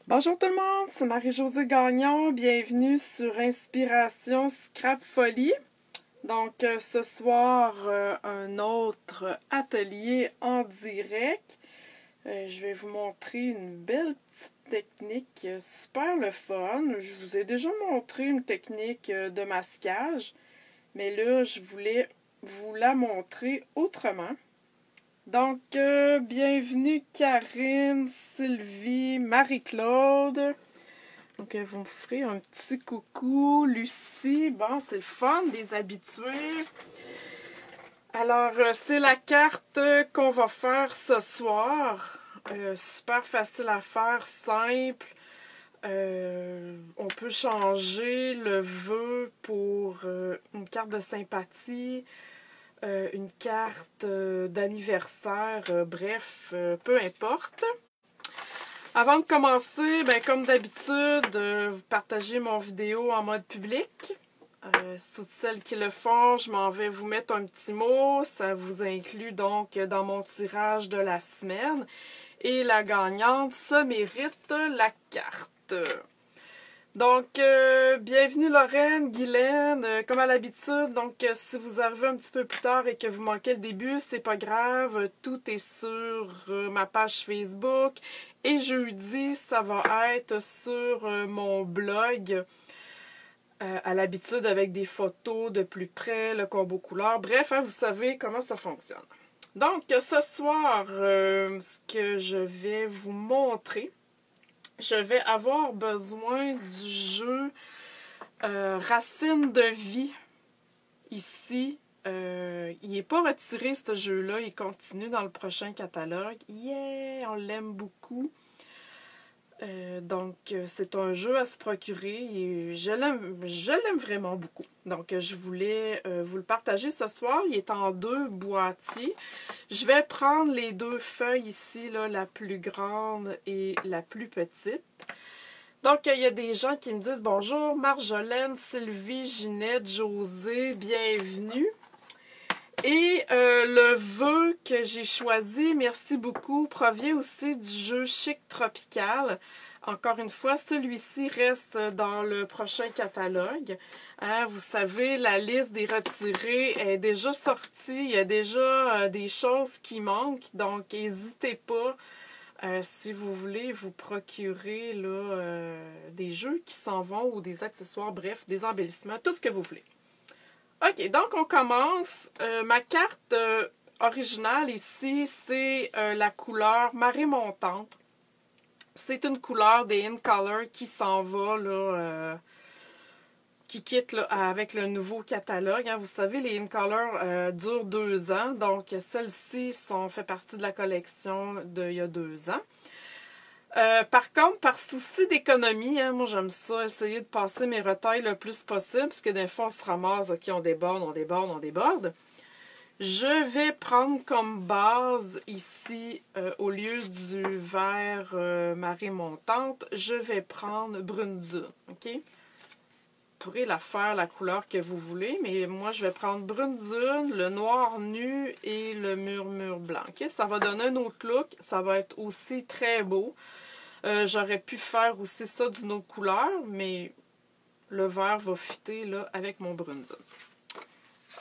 Bonjour tout le monde, c'est Marie-Josée Gagnon. Bienvenue sur Inspiration Scrap Folie. Donc ce soir, un autre atelier en direct. Je vais vous montrer une belle petite technique super le fun. Je vous ai déjà montré une technique de masquage, mais là, je voulais vous la montrer autrement. Donc, bienvenue Karine, Sylvie, Marie-Claude. Donc, vous me ferez un petit coucou. Lucie, bon, c'est le fun, des habitués. Alors, c'est la carte qu'on va faire ce soir. Super facile à faire, simple. On peut changer le vœu pour une carte de sympathie, une carte d'anniversaire, bref, peu importe. Avant de commencer, ben, comme d'habitude, vous partagez mon vidéo en mode public. Toutes celles qui le font, je m'en vais vous mettre un petit mot. Ça vous inclut donc dans mon tirage de la semaine. Et la gagnante, ça mérite la carte. Donc, bienvenue Lorraine, Guylaine, comme à l'habitude. Donc, si vous arrivez un petit peu plus tard et que vous manquez le début, c'est pas grave. Tout est sur ma page Facebook. Et jeudi, ça va être sur mon blog. À l'habitude, avec des photos de plus près, le combo couleur. Bref, hein, vous savez comment ça fonctionne. Donc, ce soir, ce que je vais vous montrer, je vais avoir besoin du jeu Racine de vie ici. Il n'est pas retiré ce jeu-là, il continue dans le prochain catalogue. Yeah, on l'aime beaucoup. Donc, c'est un jeu à se procurer et je l'aime vraiment beaucoup. Donc, je voulais vous le partager ce soir. Il est en 2 boîtiers. Je vais prendre les 2 feuilles ici, là, la plus grande et la plus petite. Donc, il y a des gens qui me disent « Bonjour, Marjolaine, Sylvie, Ginette, Josée, bienvenue. » Et le vœu que j'ai choisi, merci beaucoup, provient aussi du jeu Chic Tropical. Encore une fois, celui-ci reste dans le prochain catalogue. Hein, vous savez, la liste des retirés est déjà sortie. Il y a déjà des choses qui manquent. Donc, n'hésitez pas, si vous voulez vous procurer là, des jeux qui s'en vont ou des accessoires, bref, des embellissements, tout ce que vous voulez. OK, donc on commence. Ma carte originale ici, c'est la couleur marée montante. C'est une couleur des In Color qui s'en va, là, qui quitte là, avec le nouveau catalogue. Hein. Vous savez, les In Color durent 2 ans, donc celles-ci fait partie de la collection d'il y a 2 ans. Par contre, par souci d'économie, hein, moi j'aime ça, essayer de passer mes retailles le plus possible, parce que des fois on se ramasse, ok, on déborde, on déborde, on déborde. Je vais prendre comme base ici, au lieu du vert marée montante, je vais prendre brune dune, ok? Vous pourrez la faire la couleur que vous voulez, mais moi je vais prendre brune dune, le noir nu et le murmure blanc, ok? Ça va donner un autre look, ça va être aussi très beau. J'aurais pu faire aussi ça d'une autre couleur, mais le vert va fitter là, avec mon brune dune.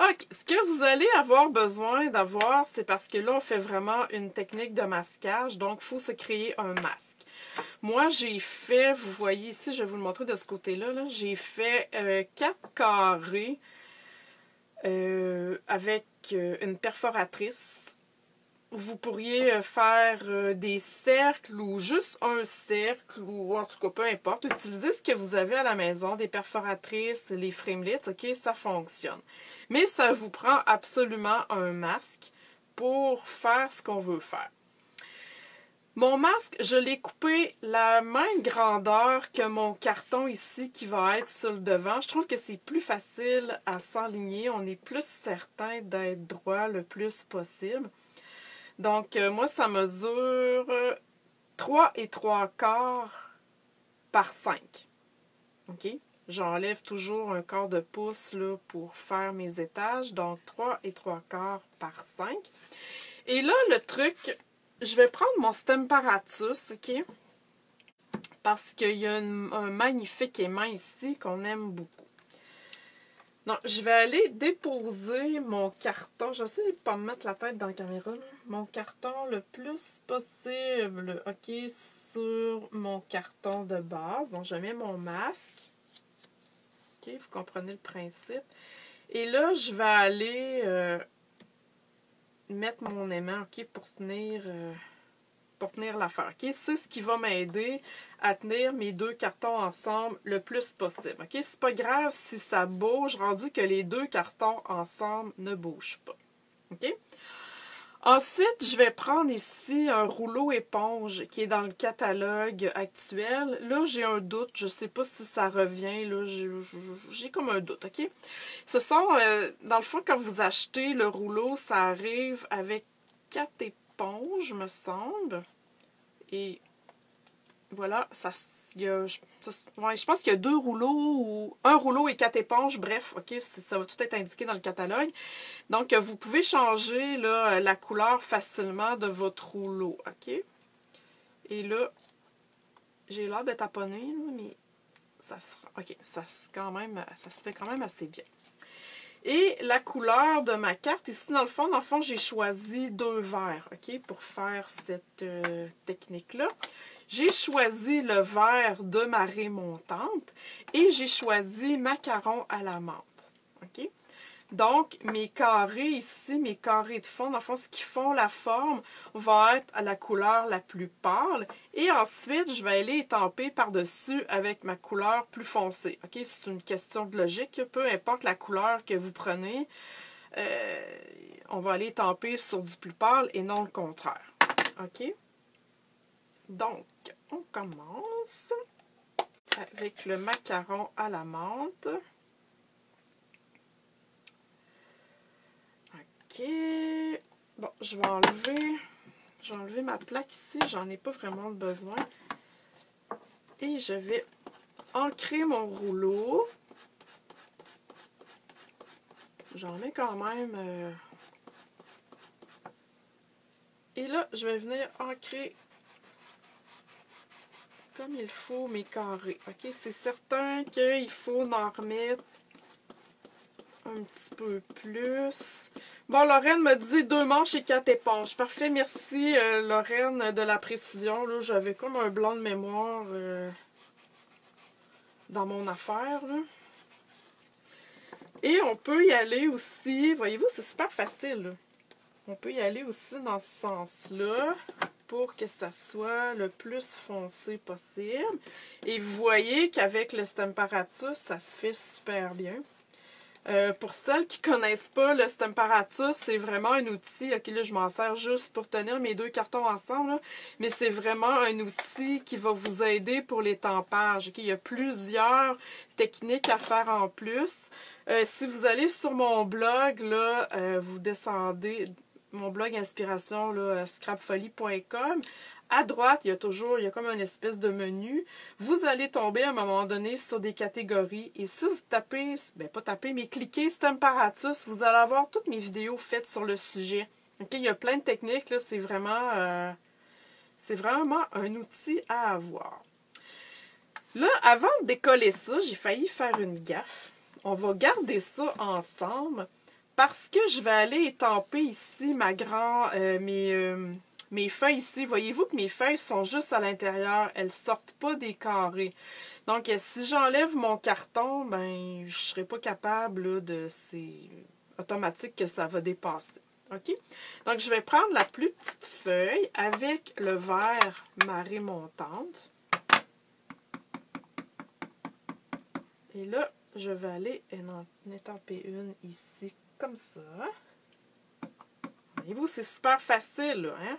OK, ce que vous allez avoir besoin d'avoir, c'est parce que là, on fait vraiment une technique de masquage, donc il faut se créer un masque. Moi, j'ai fait, vous voyez ici, je vais vous le montrer de ce côté-là, -là, j'ai fait 4 carrés avec une perforatrice. Vous pourriez faire des cercles ou juste un cercle, ou en tout cas, peu importe. Utilisez ce que vous avez à la maison, des perforatrices, les framelits, ok, ça fonctionne. Mais ça vous prend absolument un masque pour faire ce qu'on veut faire. Mon masque, je l'ai coupé la même grandeur que mon carton ici qui va être sur le devant. Je trouve que c'est plus facile à s'enligner. On est plus certain d'être droit le plus possible. Donc, moi, ça mesure 3 3/4 par 5. OK? J'enlève toujours un quart de pouce là, pour faire mes étages. Donc, 3 3/4 par 5. Et là, le truc, je vais prendre mon Stamparatus, OK? parce qu'il y a un magnifique aimant ici qu'on aime beaucoup. Donc, je vais aller déposer mon carton. J'essaie de ne pas me mettre la tête dans la caméra. Là. Mon carton le plus possible, OK, sur mon carton de base. Donc, je mets mon masque. OK, vous comprenez le principe. Et là, je vais aller mettre mon aimant, OK, pour tenir l'affaire. OK, c'est ce qui va m'aider à tenir mes deux cartons ensemble le plus possible. OK, c'est pas grave si ça bouge, rendu que les deux cartons ensemble ne bougent pas. OK? Ensuite, je vais prendre ici un rouleau éponge qui est dans le catalogue actuel. Là, j'ai un doute. Je ne sais pas si ça revient. Là, j'ai comme un doute, OK? Ce sont, dans le fond, quand vous achetez le rouleau, ça arrive avec 4 éponges, me semble. Et voilà, je pense qu'il y a 2 rouleaux ou 1 rouleau et 4 éponges. Bref, OK, ça va tout être indiqué dans le catalogue. Donc, vous pouvez changer là, la couleur facilement de votre rouleau, OK? Et là, j'ai l'air de taponner, mais ça sera... OK, ça se fait quand même assez bien. Et la couleur de ma carte, ici, dans le fond, j'ai choisi 2 verts, OK, pour faire cette technique-là. J'ai choisi le vert de marée montante et j'ai choisi macaron à la menthe, OK? Donc, mes carrés ici, mes carrés de fond, dans le fond, ce qui font la forme va être à la couleur la plus pâle. Et ensuite, je vais aller étamper par-dessus avec ma couleur plus foncée. OK? C'est une question de logique. Peu importe la couleur que vous prenez, on va aller étamper sur du plus pâle et non le contraire. OK? Donc, on commence avec le macaron à la menthe. OK. Bon, je vais enlever ma plaque ici. J'en ai pas vraiment besoin. Et je vais ancrer mon rouleau. J'en mets quand même. Et là, je vais venir ancrer comme il faut mes carrés. OK? C'est certain qu'il faut en remettre un petit peu plus. Bon, Lorraine me dit 2 manches et 4 éponges. Parfait, merci Lorraine de la précision. Là, j'avais comme un blanc de mémoire dans mon affaire. Là. Et on peut y aller aussi, voyez-vous, c'est super facile. Là. On peut y aller aussi dans ce sens-là pour que ça soit le plus foncé possible. Et vous voyez qu'avec le Stamparatus, ça se fait super bien. Pour celles qui ne connaissent pas, le Stamparatus, c'est vraiment un outil. OK, là, je m'en sers juste pour tenir mes 2 cartons ensemble. Là, mais c'est vraiment un outil qui va vous aider pour les tampages. OK, il y a plusieurs techniques à faire en plus. Si vous allez sur mon blog, là, vous descendez... Mon blog inspiration, scrapfolie.com. À droite, il y a comme une espèce de menu. Vous allez tomber à un moment donné sur des catégories. Et si vous tapez, pas tapez, mais cliquez Stamparatus, vous allez avoir toutes mes vidéos faites sur le sujet. Okay, il y a plein de techniques. C'est vraiment un outil à avoir. Là, avant de décoller ça, j'ai failli faire une gaffe. On va garder ça ensemble. Parce que je vais aller étamper ici mes feuilles ici. Voyez-vous que mes feuilles sont juste à l'intérieur. Elles ne sortent pas des carrés. Donc, si j'enlève mon carton, ben, je ne serai pas capable c'est automatique que ça va dépasser. OK? Donc, je vais prendre la plus petite feuille avec le vert marée montante. Et là, je vais aller en étamper une ici. Comme ça. Voyez-vous, c'est super facile, là, hein?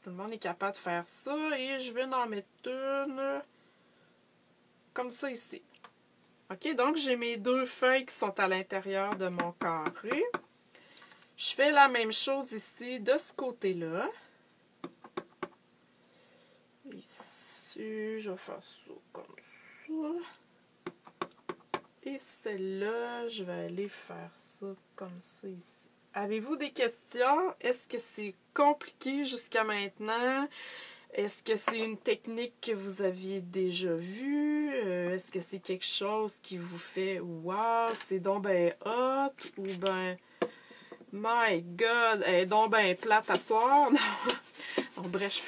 Tout le monde est capable de faire ça. Et je vais en mettre une comme ça ici. OK, donc j'ai mes 2 feuilles qui sont à l'intérieur de mon carré. Je fais la même chose ici de ce côté-là. Ici, je vais faire ça comme ça. Et celle-là, je vais aller faire ça comme ça ici. Avez-vous des questions? Est-ce que c'est compliqué jusqu'à maintenant? Est-ce que c'est une technique que vous aviez déjà vue? Est-ce que c'est quelque chose qui vous fait wow, c'est donc ben hot? Ou ben my god, elle est donc ben plate à soir? Bon, bref, je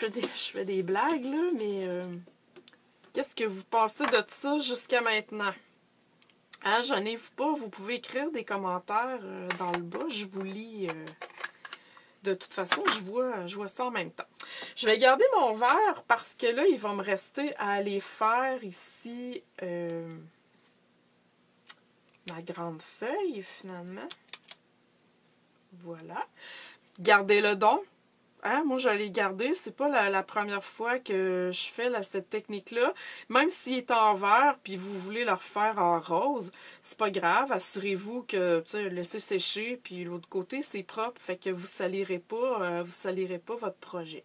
fais des blagues là, mais qu'est-ce que vous pensez de ça jusqu'à maintenant? Hein, gênez-vous pas, vous pouvez écrire des commentaires dans le bas, je vous lis. De toute façon, je vois ça en même temps. Je vais garder mon verre parce que là, il va me rester à aller faire ici ma grande feuille, finalement. Voilà. Gardez-le donc. Hein? Moi, je l'ai gardé. C'est pas la première fois que je fais cette technique-là. Même s'il est en vert puis vous voulez le refaire en rose, c'est pas grave. Assurez-vous que, tu sais, laissez sécher puis l'autre côté, c'est propre. Fait que vous salirez pas votre projet.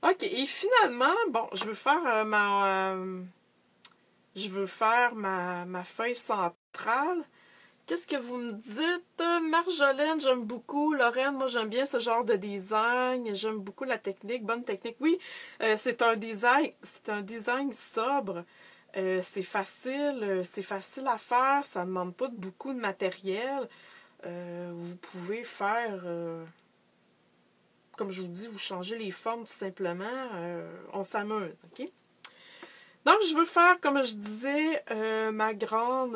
OK. Et finalement, bon, je veux faire ma feuille centrale. Qu'est-ce que vous me dites? Marjolaine, j'aime beaucoup. Lorraine, moi, j'aime bien ce genre de design. J'aime beaucoup la technique. Bonne technique. Oui, c'est un design sobre. C'est facile à faire. Ça ne demande pas beaucoup de matériel. Vous pouvez faire, comme je vous dis, vous changez les formes tout simplement. On s'amuse, OK? Donc, je veux faire, comme je disais, ma grande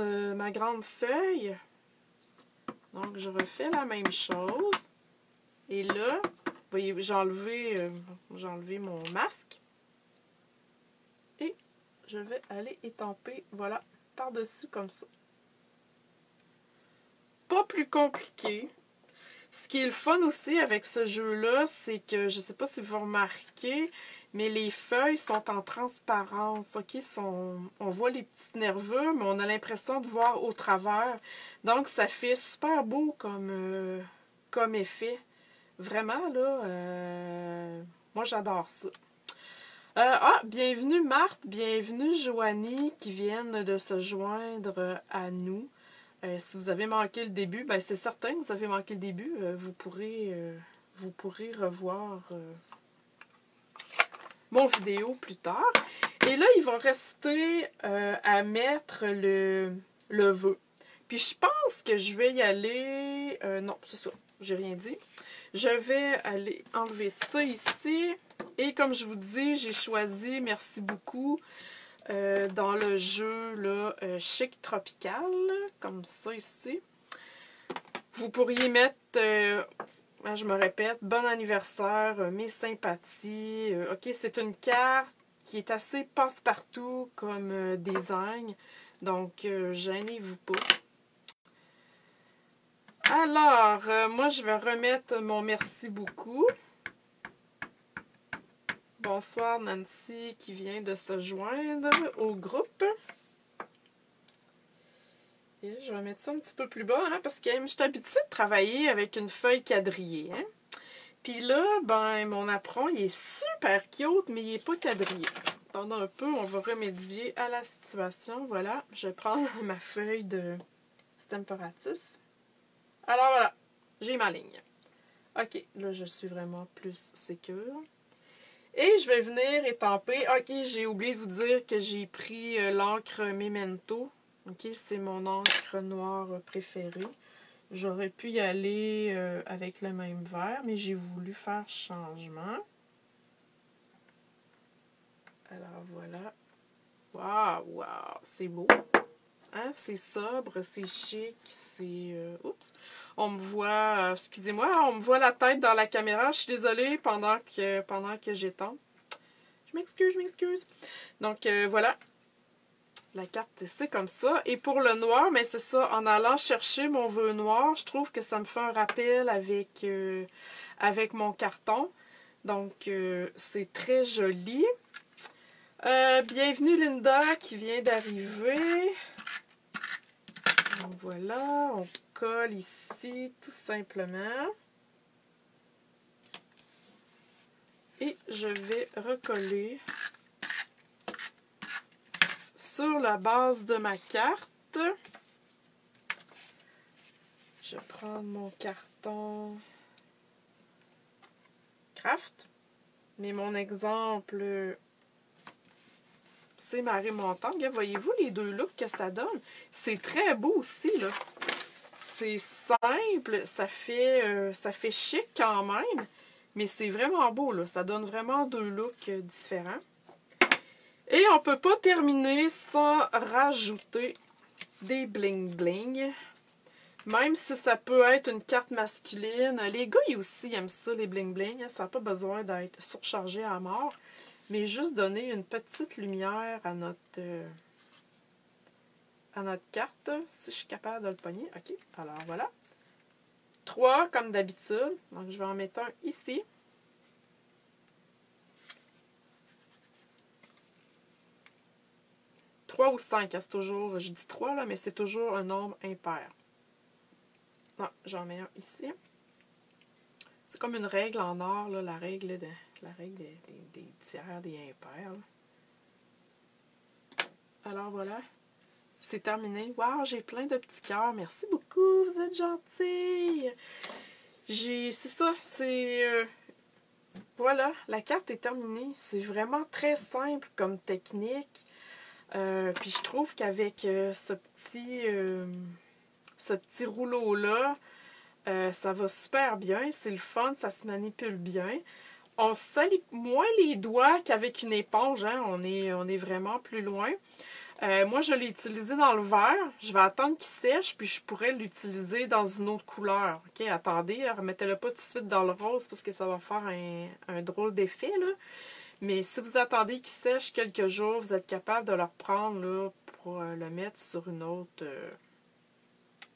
feuille. Donc, je refais la même chose. Et là, vous voyez, j'ai enlevé mon masque. Et je vais aller étamper, voilà, par-dessus comme ça. Pas plus compliqué. Ce qui est le fun aussi avec ce jeu-là, c'est que, je ne sais pas si vous remarquez, mais les feuilles sont en transparence, ok? On voit les petits nerveux, mais on a l'impression de voir au travers. Donc, ça fait super beau comme effet. Vraiment, là, moi, j'adore ça. Bienvenue Marthe, bienvenue Joanie qui viennent de se joindre à nous. Si vous avez manqué le début, ben c'est certain que vous avez manqué le début. Vous pourrez revoir mon vidéo plus tard. Et là, il va rester à mettre le vœu. Puis je pense que je vais y aller... non, c'est ça, j'ai rien dit. Je vais aller enlever ça ici. Et comme je vous dis, j'ai choisi, merci beaucoup, dans le jeu là, Chic Tropical, comme ça ici. Vous pourriez mettre, je me répète, bon anniversaire, mes sympathies. OK, c'est une carte qui est assez passe-partout comme design. Donc, gênez-vous pas. Alors, moi, je vais remettre mon merci beaucoup. Bonsoir Nancy qui vient de se joindre au groupe. Et je vais mettre ça un petit peu plus bas, hein, parce que je suis habituée de travailler avec une feuille quadrillée. Hein. Puis là, ben, mon apron, il est super cute, mais il n'est pas quadrillé. Attendez un peu, on va remédier à la situation. Voilà, je vais prendre ma feuille de Stemperatus. Alors voilà, j'ai ma ligne. OK, là, je suis vraiment plus sécure. Et je vais venir étamper. OK, j'ai oublié de vous dire que j'ai pris l'encre Memento. OK, c'est mon encre noire préférée. J'aurais pu y aller avec le même vert, mais j'ai voulu faire changement. Alors voilà. Waouh, c'est beau. Hein? C'est sobre, c'est chic, c'est... oups! On me voit... excusez-moi, on me voit la tête dans la caméra. Je suis désolée pendant que j'étampe. Je m'excuse. Donc, voilà. La carte, c'est comme ça. Et pour le noir, mais c'est ça, en allant chercher mon vœu noir, je trouve que ça me fait un rappel avec mon carton. Donc, c'est très joli. Bienvenue Linda qui vient d'arriver. Donc voilà, on colle ici tout simplement. Et je vais recoller sur la base de ma carte. Je vais prendre mon carton Craft. Mais mon exemple, c'est marée montante. Voyez-vous les deux looks que ça donne? C'est très beau aussi, là. C'est simple, ça fait chic quand même, mais c'est vraiment beau, là. Ça donne vraiment deux looks différents. Et on peut pas terminer sans rajouter des bling-bling. Même si ça peut être une carte masculine. Les gars, ils aussi aiment ça, les bling-bling. Ça n'a pas besoin d'être surchargé à mort. Mais juste donner une petite lumière à notre carte. Si je suis capable de le pogner. OK, alors voilà. 3 comme d'habitude. Donc, je vais en mettre un ici. Trois ou 5, hein, c'est toujours, je dis 3 là, mais c'est toujours un nombre impair. Non, j'en mets un ici. C'est comme une règle en or, là, la règle des tiers, des impairs. Là. Alors voilà, c'est terminé. Wow, j'ai plein de petits cœurs. Merci beaucoup, vous êtes gentils. C'est ça, c'est... voilà, la carte est terminée. C'est vraiment très simple comme technique. Puis je trouve qu'avec ce petit rouleau-là, ça va super bien. C'est le fun, ça se manipule bien. On se salit moins les doigts qu'avec une éponge. Hein? On est vraiment plus loin. Moi, je l'ai utilisé dans le vert. Je vais attendre qu'il sèche, puis je pourrais l'utiliser dans une autre couleur. OK, attendez, remettez-le pas tout de suite dans le rose parce que ça va faire un drôle d'effet, là. Mais si vous attendez qu'il sèche quelques jours, vous êtes capable de le reprendre là, pour le mettre sur une autre,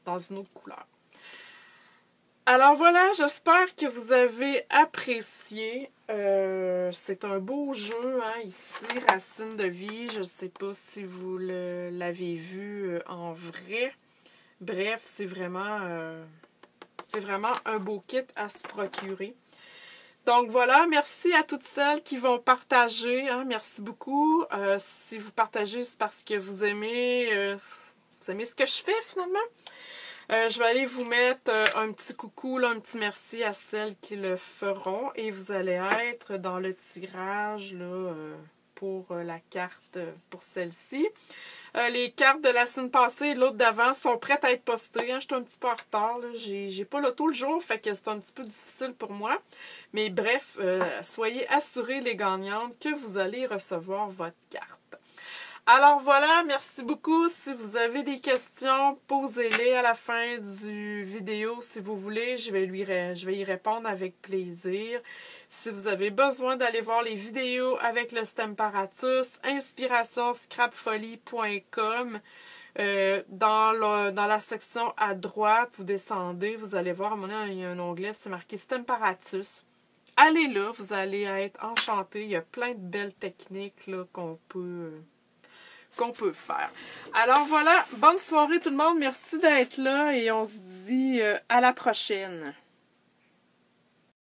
dans une autre couleur. Alors voilà, j'espère que vous avez apprécié. C'est un beau jeu, hein, ici, Racine de vie. Je ne sais pas si vous l'avez vu en vrai. Bref, c'est vraiment un beau kit à se procurer. Donc voilà, merci à toutes celles qui vont partager. Hein, merci beaucoup. Si vous partagez, c'est parce que vous aimez ce que je fais finalement. Je vais aller vous mettre un petit coucou, là, un petit merci à celles qui le feront. Et vous allez être dans le tirage là, pour la carte pour celle-ci. Les cartes de la semaine passée et l'autre d'avant sont prêtes à être postées. Hein. Je suis un petit peu en retard. J'ai pas l'auto le jour, fait que c'est un petit peu difficile pour moi. Mais bref, soyez assurés les gagnantes que vous allez recevoir votre carte. Alors voilà, merci beaucoup. Si vous avez des questions, posez-les à la fin du vidéo si vous voulez. Je vais y répondre avec plaisir. Si vous avez besoin d'aller voir les vidéos avec le Stemparatus, inspirationscrapfolie.com. Dans la section à droite, vous descendez, vous allez voir, à mon avis, il y a un onglet, c'est marqué Stemparatus. Allez là, vous allez être enchantés. Il y a plein de belles techniques là, qu'on peut faire. Alors voilà, bonne soirée tout le monde. Merci d'être là et on se dit à la prochaine.